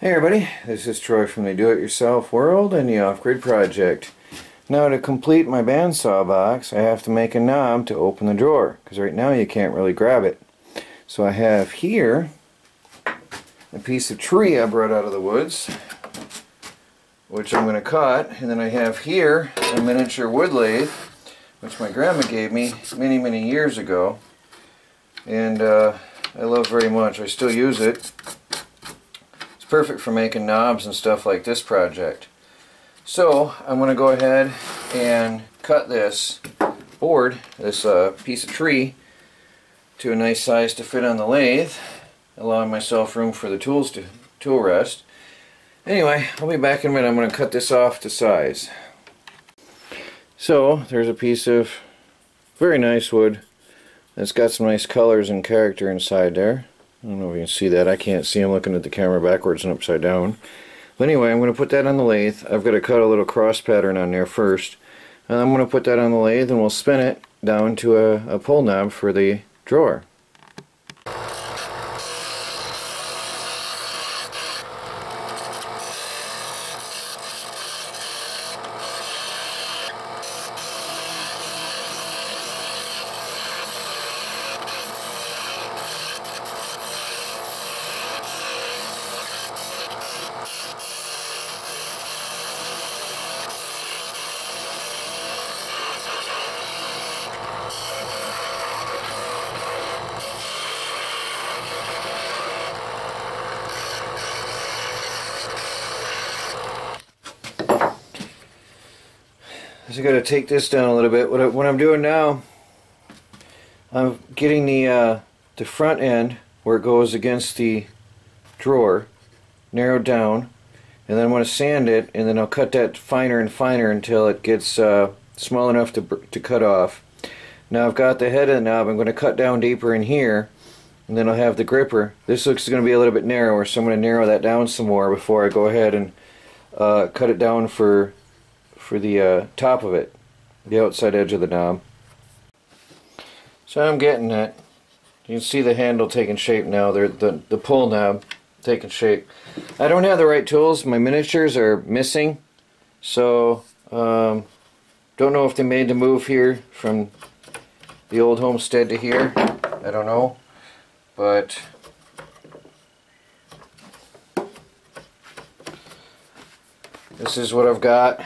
Hey everybody, this is Troy from the Do-It-Yourself World and the Off-Grid Project. Now to complete my bandsaw box, I have to make a knob to open the drawer, because right now you can't really grab it. So I have here a piece of tree I brought out of the woods, which I'm going to cut, and then I have here a miniature wood lathe, which my grandma gave me many years ago, and I love very much. I still use it. Perfect for making knobs and stuff like this project. So I'm going to go ahead and cut this board, this piece of tree, to a nice size to fit on the lathe, allowing myself room for the tools to tool rest. Anyway, I'll be back in a minute. I'm going to cut this off to size. So there's a piece of very nice wood. It's got some nice colors and character inside there. I don't know if you can see that. I can't see. I'm looking at the camera backwards and upside down. But anyway, I'm going to put that on the lathe. I've got to cut a little cross pattern on there first. And I'm going to put that on the lathe and we'll spin it down to a pull knob for the drawer. So I got to take this down a little bit. What I'm doing now, I'm getting the front end where it goes against the drawer narrowed down, and then I'm going to sand it, and then I'll cut that finer and finer until it gets small enough to cut off. Now I've got the head of the knob. I'm going to cut down deeper in here, and then I'll have the gripper. This looks going to be a little bit narrower, so I'm going to narrow that down some more before I go ahead and cut it down for the top of it, the outside edge of the knob. So I'm getting it. You can see the handle taking shape now. The pull knob taking shape. I don't have the right tools. My miniatures are missing, so don't know if they made the move here from the old homestead to here. I don't know, but this is what I've got.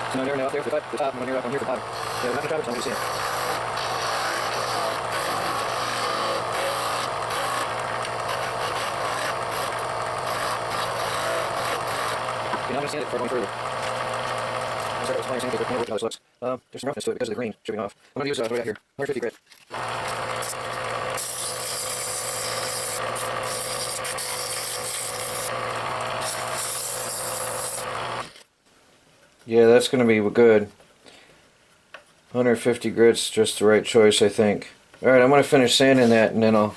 I'm not narrowing out there for the top, I'm going to narrow up on here for the bottom. Yeah, I'm not going to try it, so I'm going to see it. Okay, now I'm going to sand it before going further. I'm sorry, I was applying sandpaper, I'm going to look at how this looks. There's some roughness to it because of the grain chipping off. I'm going to use what I got here, 150 grit. Yeah, that's going to be good. 150 grit's just the right choice, I think. Alright, I'm going to finish sanding that and then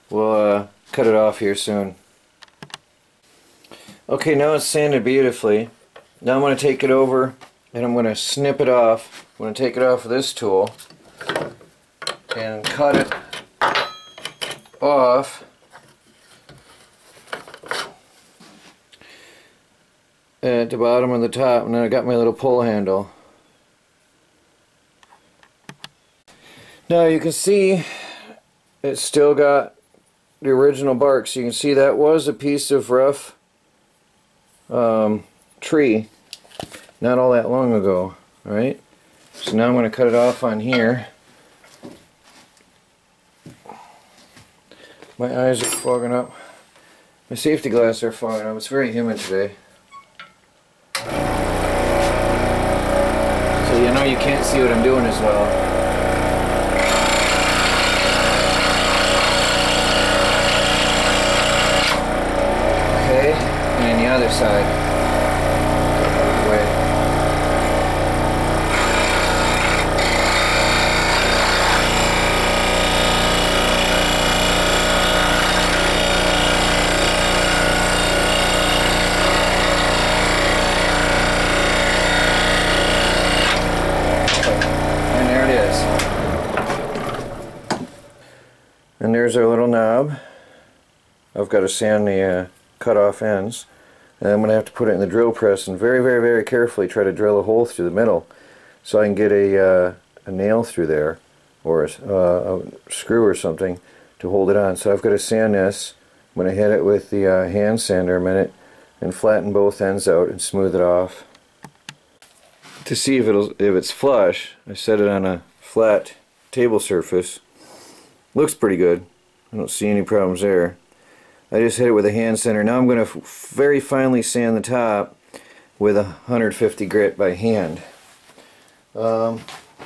we'll cut it off here soon. Okay, now it's sanded beautifully. Now I'm going to take it over and I'm going to snip it off. I'm going to take it off with this tool and cut it off. At the bottom and the top, and then I got my little pull handle. Now you can see it's still got the original bark, so you can see that was a piece of rough tree not all that long ago, right? So now I'm going to cut it off on here. My eyes are fogging up. My safety glasses are fogging up. It's very humid today. So you know you can't see what I'm doing as well. Okay, and then the other side. I've got to sand the cut-off ends, and I'm going to have to put it in the drill press and very, very, very carefully try to drill a hole through the middle so I can get a nail through there, or a screw or something to hold it on. So I've got to sand this. I'm going to hit it with the hand sander a minute and flatten both ends out and smooth it off. To see if it's flush, I set it on a flat table surface. Looks pretty good. I don't see any problems there. I just hit it with a hand sander. Now I'm going to very finely sand the top with 150 grit by hand. I'm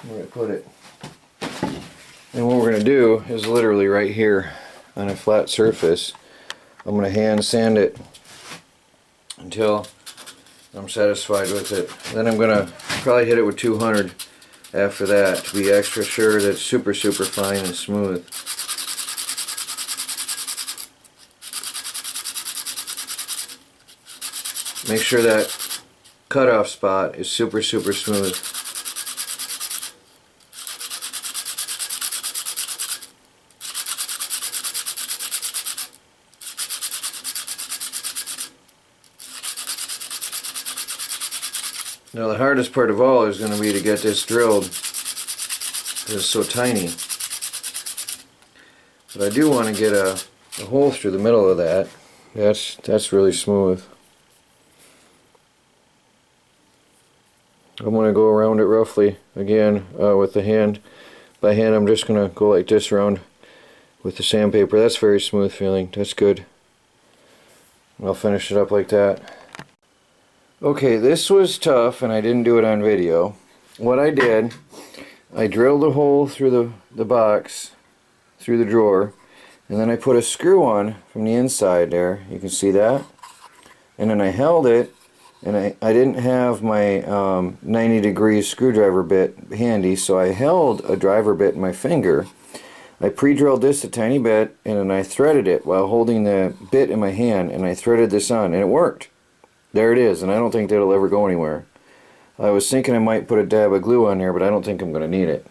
going to put it, and what we're going to do is literally right here on a flat surface. I'm going to hand sand it until I'm satisfied with it. Then I'm going to probably hit it with 200 after that to be extra sure that it's super, super fine and smooth. Make sure that cutoff spot is super, super smooth. Now the hardest part of all is going to be to get this drilled because it's so tiny. But I do want to get a hole through the middle of that. That's really smooth. I'm going to go around it roughly again with the hand. By hand I'm just going to go like this around with the sandpaper. That's very smooth feeling. That's good. I'll finish it up like that. Okay, this was tough and I didn't do it on video. What I did, I drilled a hole through the box, through the drawer, and then I put a screw on from the inside there. You can see that. And then I held it, and I didn't have my 90-degree screwdriver bit handy, so I held a driver bit in my finger. I pre-drilled this a tiny bit, and then I threaded it while holding the bit in my hand, and I threaded this on, and it worked. There it is, and I don't think that'll ever go anywhere. I was thinking I might put a dab of glue on there, but I don't think I'm going to need it.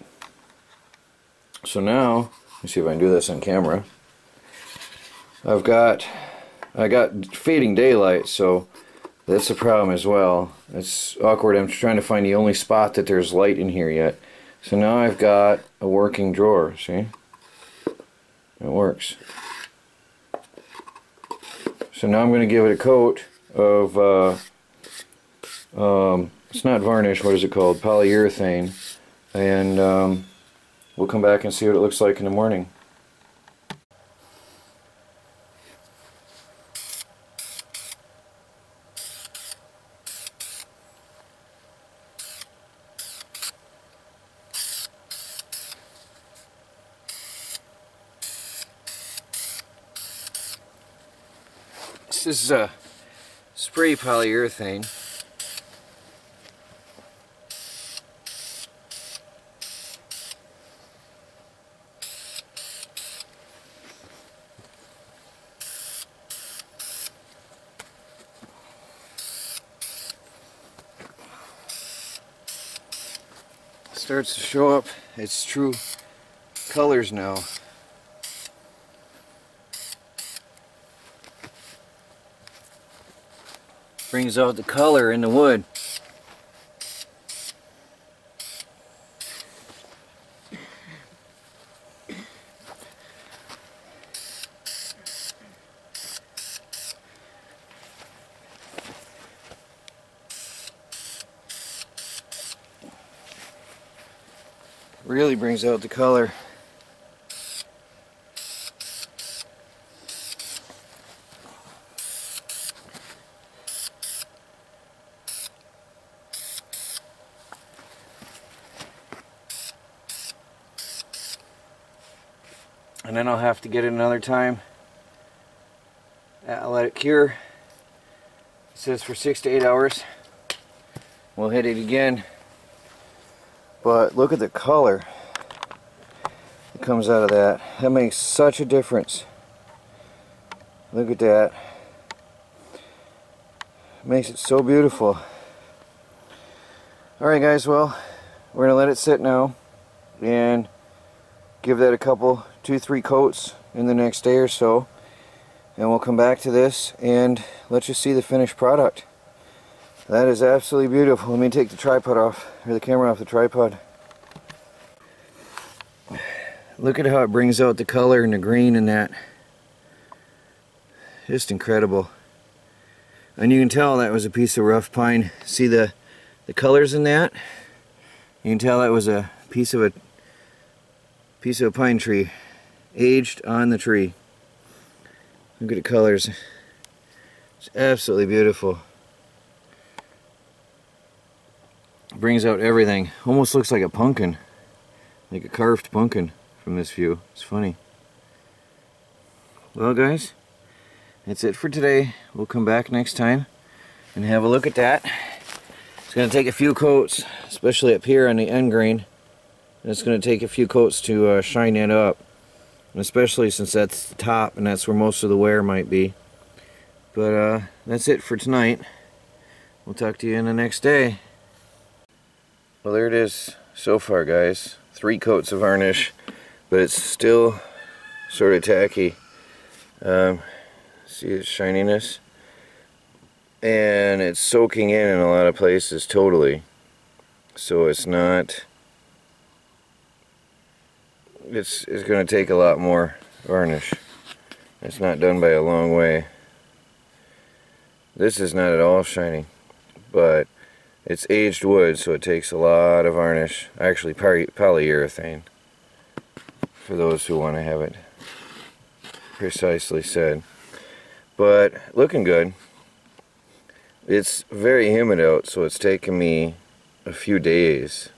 So now, let me see if I can do this on camera. I got fading daylight, so that's a problem as well. It's awkward. I'm trying to find the only spot that there's light in here yet. So now I've got a working drawer, see? It works. So now I'm going to give it a coat of it's not varnish, what is it called, polyurethane, and we'll come back and see what it looks like in the morning. This is spray polyurethane. Starts to show up its true colors now. Brings out the color in the wood. Really brings out the color. And then I'll have to get it another time. I'll let it cure. It says for 6 to 8 hours. We'll hit it again. But look at the color that comes out of that. That makes such a difference. Look at that. It makes it so beautiful. Alright guys, well, we're going to let it sit now and give that a couple, 2-3 coats in the next day or so. and we'll come back to this and let you see the finished product. That is absolutely beautiful. Let me take the tripod off, or the camera off the tripod. Look at how it brings out the color and the green in that. Just incredible. And you can tell that was a piece of rough pine. See the colors in that? You can tell that was a piece of a pine tree, aged on the tree. Look at the colors. It's absolutely beautiful. It brings out everything. Almost looks like a pumpkin, like a carved pumpkin from this view. It's funny. Well, guys, that's it for today. We'll come back next time and have a look at that. It's going to take a few coats, especially up here on the end grain. And it's going to take a few coats to shine that up, and especially since that's the top and that's where most of the wear might be. But that's it for tonight. We'll talk to you in the next day. Well, there it is so far, guys. 3 coats of varnish, but it's still sort of tacky. See its shininess? And it's soaking in a lot of places totally. So it's not... It's going to take a lot more varnish. It's not done by a long way. This is not at all shiny, but it's aged wood, so it takes a lot of varnish. Actually, polyurethane, for those who want to have it precisely said. But looking good. It's very humid out, so it's taken me a few days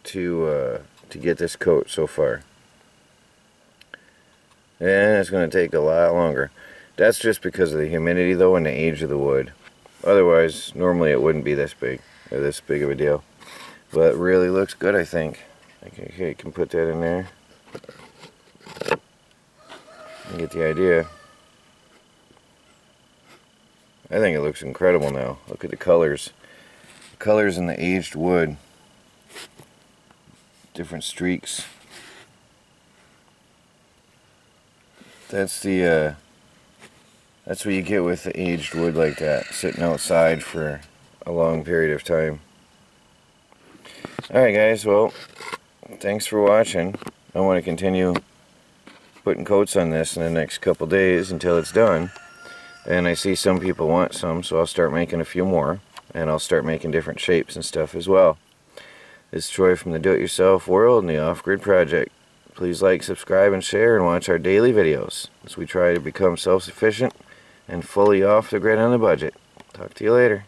to get this coat so far. And it's going to take a lot longer. That's just because of the humidity though and the age of the wood. Otherwise, normally it wouldn't be this big, or this big of a deal. But it really looks good, I think. Okay, can put that in there. You get the idea. I think it looks incredible now. Look at the colors. The colors in the aged wood. Different streaks. That's what you get with the aged wood like that, sitting outside for a long period of time. Alright guys, well, thanks for watching. I want to continue putting coats on this in the next couple days until it's done. And I see some people want some, so I'll start making a few more. And I'll start making different shapes and stuff as well. It's Troy from the Do-It-Yourself World and the Off-Grid Project. Please like, subscribe, and share, and watch our daily videos as we try to become self-sufficient and fully off the grid on the budget. Talk to you later.